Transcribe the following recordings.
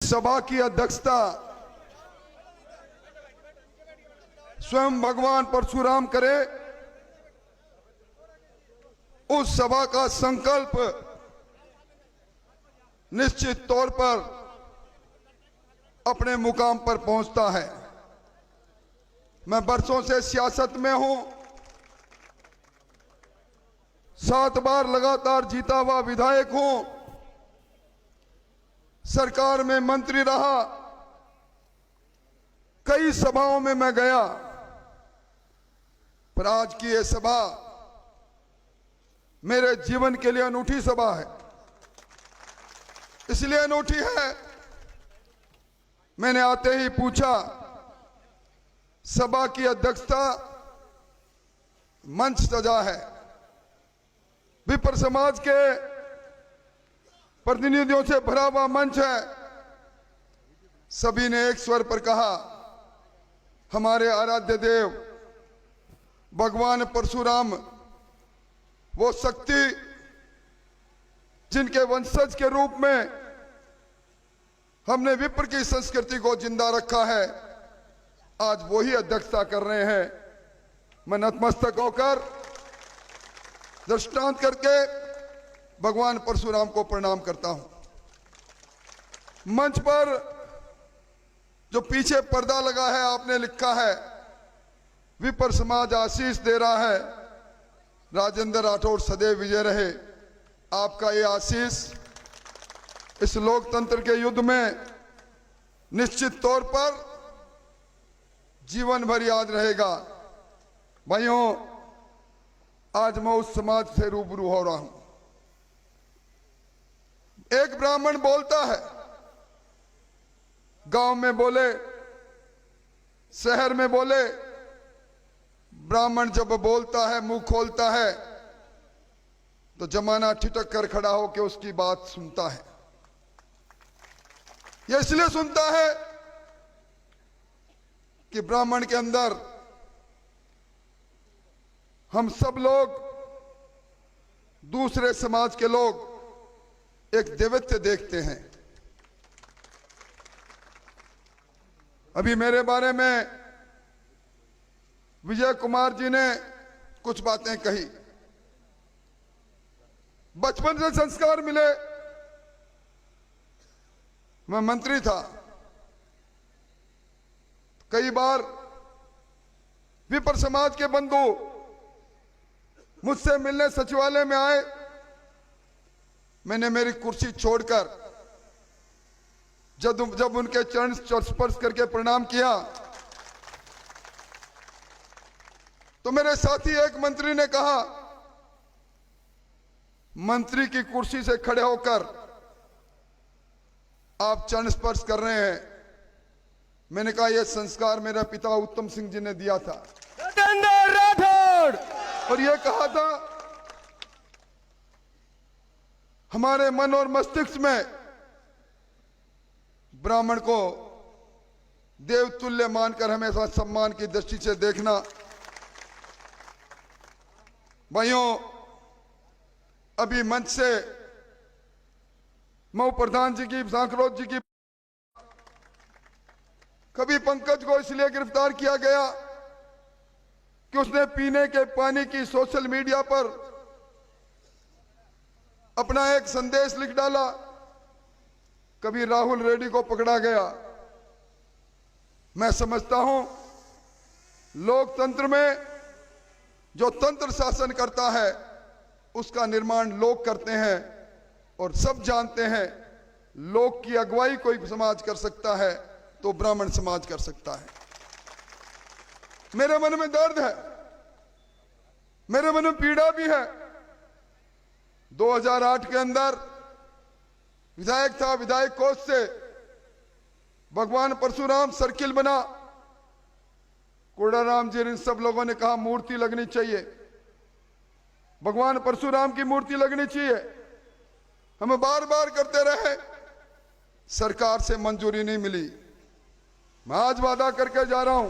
सभा की अध्यक्षता स्वयं भगवान परशुराम करे, उस सभा का संकल्प निश्चित तौर पर अपने मुकाम पर पहुंचता है। मैं बरसों से सियासत में हूं, 7 बार लगातार जीता हुआ विधायक हूं, सरकार में मंत्री रहा, कई सभाओं में मैं गया, पर आज की यह सभा मेरे जीवन के लिए अनूठी सभा है। इसलिए अनूठी है, मैंने आते ही पूछा, सभा की अध्यक्षता मंच सजा है, विप्र समाज के प्रतिनिधियों से भरा हुआ मंच है। सभी ने एक स्वर पर कहा, हमारे आराध्य देव भगवान परशुराम वो शक्ति जिनके वंशज के रूप में हमने विप्र की संस्कृति को जिंदा रखा है, आज वो ही अध्यक्षता कर रहे हैं। मैं नतमस्तक होकर दृष्टांत करके भगवान परशुराम को प्रणाम करता हूं। मंच पर जो पीछे पर्दा लगा है, आपने लिखा है विप्र समाज आशीष दे रहा है, राजेंद्र राठौड़ सदैव विजय रहे। आपका ये आशीष इस लोकतंत्र के युद्ध में निश्चित तौर पर जीवन भर याद रहेगा। भाइयों, आज मैं उस समाज से रूबरू हो रहा हूं। एक ब्राह्मण बोलता है, गांव में बोले, शहर में बोले, ब्राह्मण जब बोलता है, मुंह खोलता है, तो जमाना ठिठक कर खड़ा होकर उसकी बात सुनता है। यह इसलिए सुनता है कि ब्राह्मण के अंदर हम सब लोग, दूसरे समाज के लोग एक दैवत्य देखते हैं। अभी मेरे बारे में विजय कुमार जी ने कुछ बातें कही। बचपन से संस्कार मिले, मैं मंत्री था, कई बार विप्र समाज के बंधु मुझसे मिलने सचिवालय में आए, मैंने मेरी कुर्सी छोड़कर जब उनके चरण स्पर्श करके प्रणाम किया, तो मेरे साथी एक मंत्री ने कहा, मंत्री की कुर्सी से खड़े होकर आप चरण स्पर्श कर रहे हैं। मैंने कहा, यह संस्कार मेरा पिता उत्तम सिंह जी ने दिया था, राजेंद्र राठौड़, और यह कहा था, हमारे मन और मस्तिष्क में ब्राह्मण को देवतुल्य मानकर हमेशा सम्मान की दृष्टि से देखना। भाइयों, अभी मंच से मऊ प्रधान जी की, सांकरोद जी की, कभी पंकज को इसलिए गिरफ्तार किया गया कि उसने पीने के पानी की सोशल मीडिया पर अपना एक संदेश लिख डाला। कभी राहुल रेड्डी को पकड़ा गया। मैं समझता हूं, लोकतंत्र में जो तंत्र शासन करता है, उसका निर्माण लोग करते हैं, और सब जानते हैं लोग की अगुवाई कोई समाज कर सकता है तो ब्राह्मण समाज कर सकता है। मेरे मन में दर्द है, मेरे मन में पीड़ा भी है। 2008 के अंदर विधायक था, विधायक कोष से भगवान परशुराम सर्किल बना। कोडाराम जी, इन सब लोगों ने कहा मूर्ति लगनी चाहिए, भगवान परशुराम की मूर्ति लगनी चाहिए। हम बार बार करते रहे, सरकार से मंजूरी नहीं मिली। मैं आज वादा करके जा रहा हूं,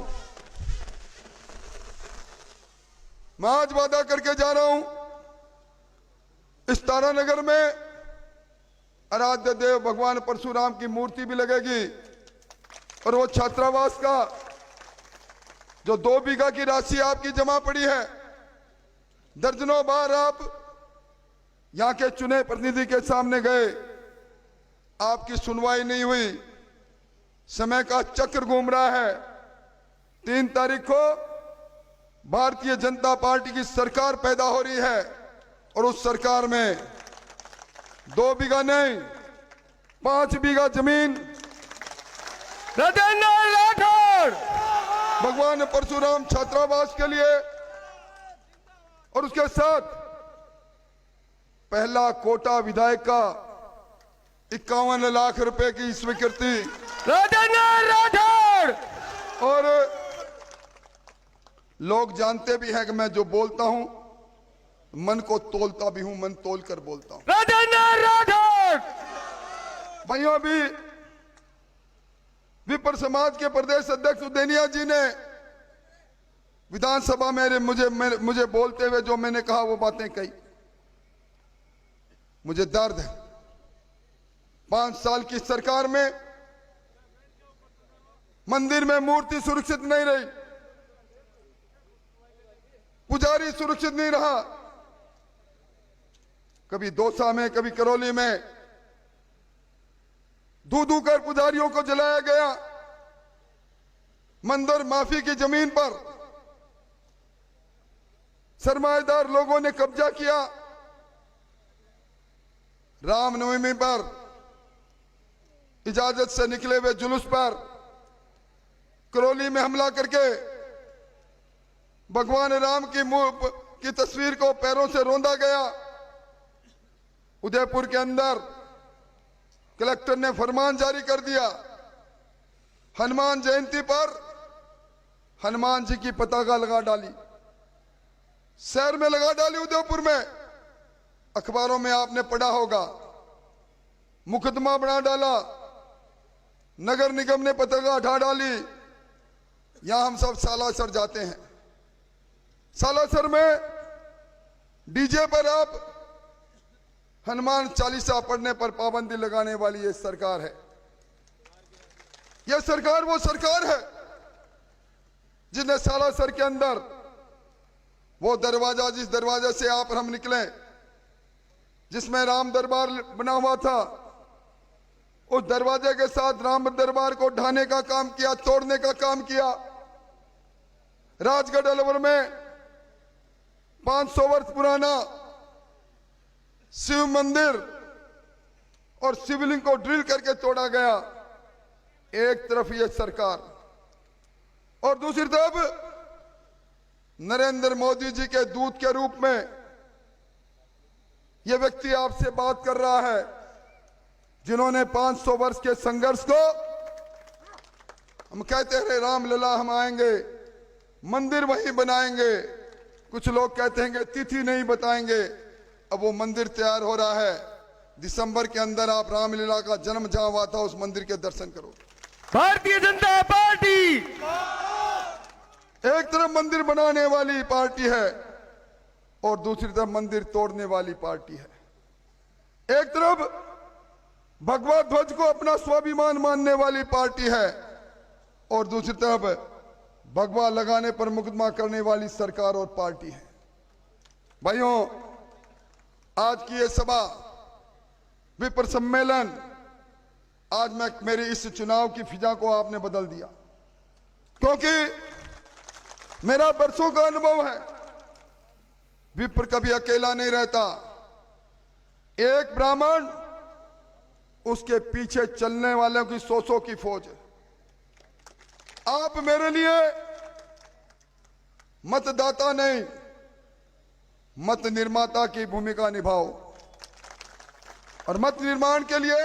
मैं आज वादा करके जा रहा हूं, इस तारानगर में आराध्य देव भगवान परशुराम की मूर्ति भी लगेगी। और वो छात्रावास का जो 2 बीघा की राशि आपकी जमा पड़ी है, दर्जनों बार आप यहां के चुने प्रतिनिधि के सामने गए, आपकी सुनवाई नहीं हुई। समय का चक्र घूम रहा है। 3 तारीख को भारतीय जनता पार्टी की सरकार पैदा हो रही है और उस सरकार में 2 बीघा नहीं 5 बीघा जमीन राजेंद्र राठौड़ भगवान परशुराम छात्रावास के लिए और उसके साथ पहला कोटा विधायक का 51 लाख रुपए की स्वीकृति। राजेंद्र राठौड़ और लोग जानते भी हैं कि मैं जो बोलता हूं मन को तोलता भी हूं, मन तोल कर बोलता हूं। राजेंद्र राठौड़ भाइयों, अभी विप्र समाज के प्रदेश अध्यक्ष उदेनिया जी ने विधानसभा में मुझे बोलते हुए जो मैंने कहा वो बातें कही, मुझे दर्द है। 5 साल की सरकार में मंदिर में मूर्ति सुरक्षित नहीं रही, पुजारी सुरक्षित नहीं रहा। कभी दौसा में, कभी करौली में धू कर पुजारियों को जलाया गया। मंदिर माफी की जमीन पर सरमाएदार लोगों ने कब्जा किया। रामनवमी पर इजाजत से निकले हुए जुलूस पर करौली में हमला करके भगवान राम की तस्वीर को पैरों से रौंदा गया। उदयपुर के अंदर कलेक्टर ने फरमान जारी कर दिया, हनुमान जयंती पर हनुमान जी की पताका लगा डाली, शहर में लगा डाली। उदयपुर में अखबारों में आपने पढ़ा होगा, मुकदमा बना डाला, नगर निगम ने पताका हटा डाली। यहां हम सब सालासर जाते हैं, सालासर में डीजे पर आप हनुमान चालीसा पढ़ने पर पाबंदी लगाने वाली ये सरकार है। यह सरकार वो सरकार है जिसने सालासर के अंदर वो दरवाजा, जिस दरवाजे से आप और हम निकले, जिसमें राम दरबार बना हुआ था, उस दरवाजे के साथ राम दरबार को ढाने का काम किया, तोड़ने का काम किया। राजगढ़ अलवर में 500 वर्ष पुराना शिव मंदिर और शिवलिंग को ड्रिल करके तोड़ा गया। एक तरफ ये सरकार और दूसरी तरफ नरेंद्र मोदी जी के दूत के रूप में यह व्यक्ति आपसे बात कर रहा है, जिन्होंने 500 वर्ष के संघर्ष को, हम कहते रहे राम लला हम आएंगे, मंदिर वहीं बनाएंगे। कुछ लोग कहते हैं कि तिथि नहीं बताएंगे। अब वो मंदिर तैयार हो रहा है। दिसंबर के अंदर आप रामलीला का जन्म जहां हुआ था उस मंदिर के दर्शन करो। भारतीय जनता पार्टी एक तरफ मंदिर बनाने वाली पार्टी है और दूसरी तरफ मंदिर तोड़ने वाली पार्टी है। एक तरफ भगवा ध्वज को अपना स्वाभिमान मानने वाली पार्टी है और दूसरी तरफ भगवा लगाने पर मुकदमा करने वाली सरकार और पार्टी है। भाइयों, आज की ये सभा, विप्र सम्मेलन, आज मैं मेरी इस चुनाव की फिजा को आपने बदल दिया, क्योंकि मेरा बरसों का अनुभव है। विप्र कभी अकेला नहीं रहता। एक ब्राह्मण, उसके पीछे चलने वालों की 100 की फौज है। आप मेरे लिए मतदाता नहीं, मत निर्माता की भूमिका निभाओ और मत निर्माण के लिए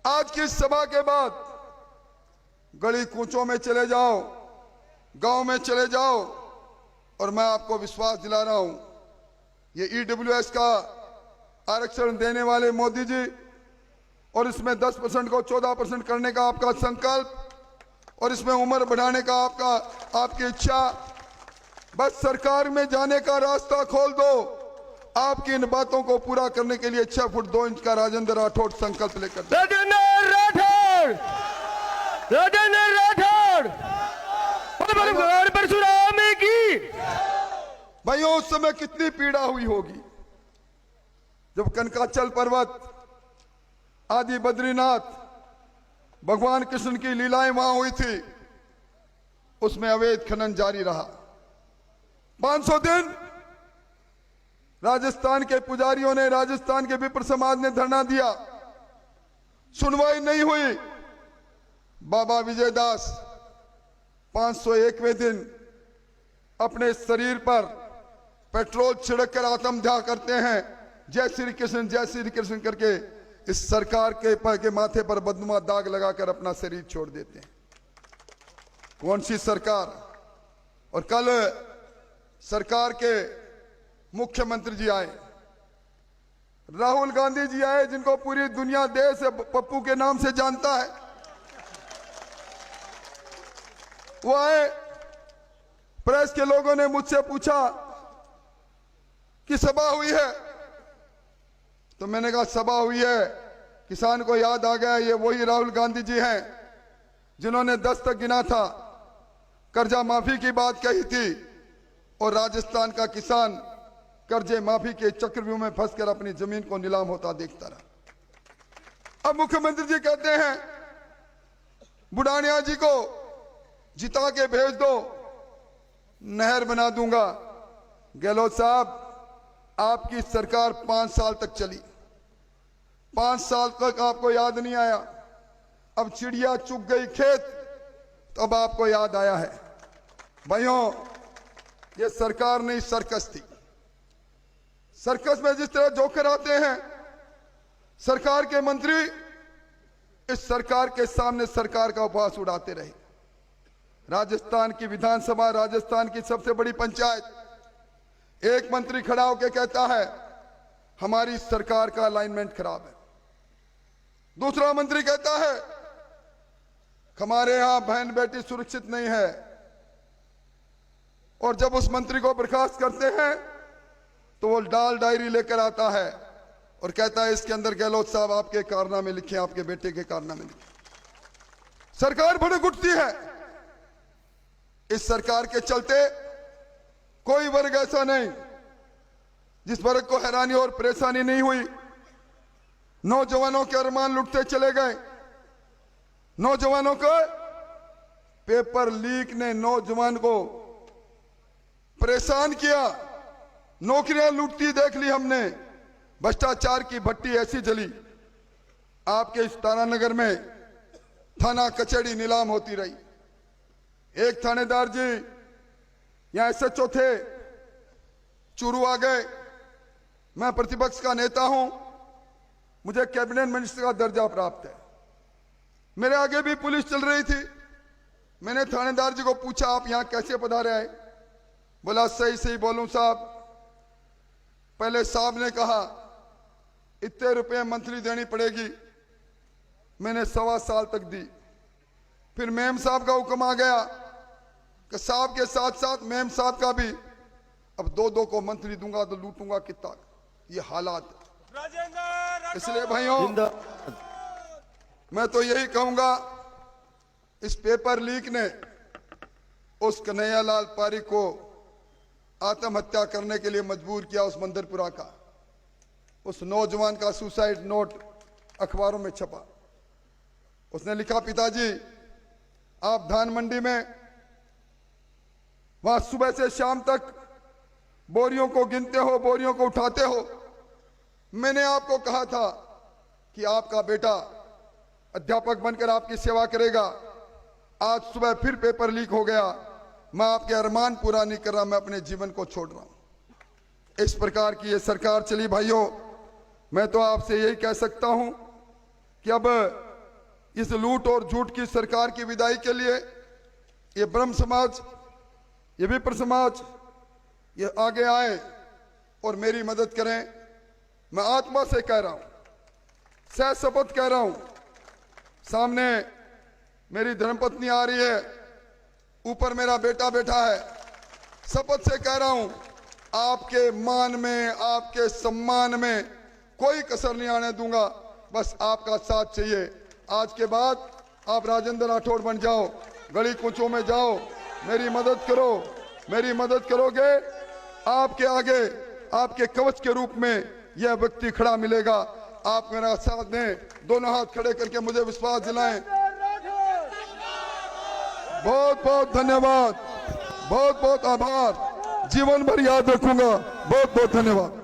आज की सभा के बाद गली कूचों में चले जाओ, गांव में चले जाओ और मैं आपको विश्वास दिला रहा हूं, ये ईडब्ल्यूएस का आरक्षण देने वाले मोदी जी और इसमें 10% को 14% करने का आपका संकल्प और इसमें उम्र बढ़ाने का आपकी इच्छा, बस सरकार में जाने का रास्ता खोल दो आपकी इन बातों को पूरा करने के लिए 6 फुट 2 इंच का राजेंद्र राठौड़ संकल्प लेकर राजेंद्र राठौड़, राजेंद्र राठौड़, भगवान परशुराम की। भाइयों, उस समय कितनी पीड़ा हुई होगी जब कनकाचल पर्वत, आदि बद्रीनाथ, भगवान कृष्ण की लीलाएं वहां हुई थी। उसमें अवैध खनन जारी रहा। 500 दिन राजस्थान के पुजारियों ने, राजस्थान के विप्र समाज ने धरना दिया, सुनवाई नहीं हुई। बाबा विजयदास 501वें दिन अपने शरीर पर पेट्रोल छिड़ककर आत्मदाह करते हैं। जय श्री कृष्ण करके इस सरकार के माथे पर बदनुमा दाग लगाकर अपना शरीर छोड़ देते हैं। कौन सी सरकार? और कल सरकार के मुख्यमंत्री जी आए, राहुल गांधी जी आए, जिनको पूरी दुनिया देश से पप्पू के नाम से जानता है। वो आए, प्रेस के लोगों ने मुझसे पूछा कि सभा हुई है, तो मैंने कहा सभा हुई है। किसान को याद आ गया ये वही राहुल गांधी जी हैं जिन्होंने 10 तक गिना था, कर्जा माफी की बात कही थी और राजस्थान का किसान कर्जे माफी के चक्रव्यूह में फंसकर अपनी जमीन को नीलाम होता देखता रहा। अब मुख्यमंत्री जी कहते हैं बुढ़ानिया जी को जिता के भेज दो, नहर बना दूंगा। गहलोत साहब, आपकी सरकार 5 साल तक चली, 5 साल तक आपको याद नहीं आया। अब चिड़िया चुग गई खेत, तो अब आपको याद आया है। भाइयों, ये सरकार नहीं सर्कस थी। सर्कस में जिस तरह जोकर आते हैं, सरकार के मंत्री इस सरकार के सामने सरकार का उपहास उड़ाते रहे। राजस्थान की विधानसभा, राजस्थान की सबसे बड़ी पंचायत, एक मंत्री खड़ा होकर कहता है हमारी सरकार का अलाइनमेंट खराब है। दूसरा मंत्री कहता है हमारे यहां बहन बेटी सुरक्षित नहीं है। और जब उस मंत्री को बर्खास्त करते हैं तो वो डाल डायरी लेकर आता है और कहता है इसके अंदर गहलोत साहब आपके कारनामे लिखे, आपके बेटे के कारनामे लिखे। सरकार भड़क उठती है। इस सरकार के चलते कोई वर्ग ऐसा नहीं जिस वर्ग को हैरानी और परेशानी नहीं हुई। नौजवानों के अरमान लुटते चले गए। नौजवानों को पेपर लीक ने नौजवान को परेशान किया, नौकरियां लूटती देख ली हमने। भ्रष्टाचार की भट्टी ऐसी जली, आपके इस तारानगर में थाना कचहरी नीलाम होती रही। एक थानेदार जी यहां SHO थे, चूरू आ गए। मैं प्रतिपक्ष का नेता हूं, मुझे कैबिनेट मिनिस्टर का दर्जा प्राप्त है। मेरे आगे भी पुलिस चल रही थी। मैंने थानेदार जी को पूछा आप यहां कैसे पधारे आए? बोला सही सही बोलूं साहब, पहले साहब ने कहा इतने रुपए मंथली देनी पड़ेगी, मैंने 1.25 साल तक दी। फिर मेम साहब का हुक्म आ गया कि साहब के साथ साथ मेम साहब का भी अब 2-2 को मंथली दूंगा तो लूटूंगा कितना। ये हालात। इसलिए भाइयों, मैं तो यही कहूंगा, इस पेपर लीक ने उस कन्हैयालाल पारीक को आत्महत्या करने के लिए मजबूर किया। उस मंदरपुरा का, उस नौजवान का सुसाइड नोट अखबारों में छपा। उसने लिखा पिताजी आप धान मंडी में वहां सुबह से शाम तक बोरियों को गिनते हो, बोरियों को उठाते हो। मैंने आपको कहा था कि आपका बेटा अध्यापक बनकर आपकी सेवा करेगा। आज सुबह फिर पेपर लीक हो गया। मैं आपके अरमान पूरा नहीं कर रहा, मैं अपने जीवन को छोड़ रहा हूं। इस प्रकार की ये सरकार चली। भाइयों, मैं तो आपसे यही कह सकता हूं कि अब इस लूट और झूठ की सरकार की विदाई के लिए ये ब्रह्म समाज, ये विप्र समाज, ये आगे आए और मेरी मदद करें। मैं आत्मा से कह रहा हूं, सह शपथ कह रहा हूं। सामने मेरी धर्मपत्नी आ रही है, ऊपर मेरा बेटा बैठा है। शपथ से कह रहा हूं आपके मान में, आपके सम्मान में कोई कसर नहीं आने दूंगा। बस आपका साथ चाहिए। आज के बाद आप राजेंद्र राठौड़ बन जाओ, गली कूचों में जाओ, मेरी मदद करो। मेरी मदद करोगे, आपके आगे आपके कवच के रूप में यह व्यक्ति खड़ा मिलेगा। आप मेरा साथ दें, दोनों हाथ खड़े करके मुझे विश्वास दिलाएं। बहुत बहुत धन्यवाद, बहुत बहुत आभार, जीवन भर याद रखूंगा। बहुत बहुत धन्यवाद।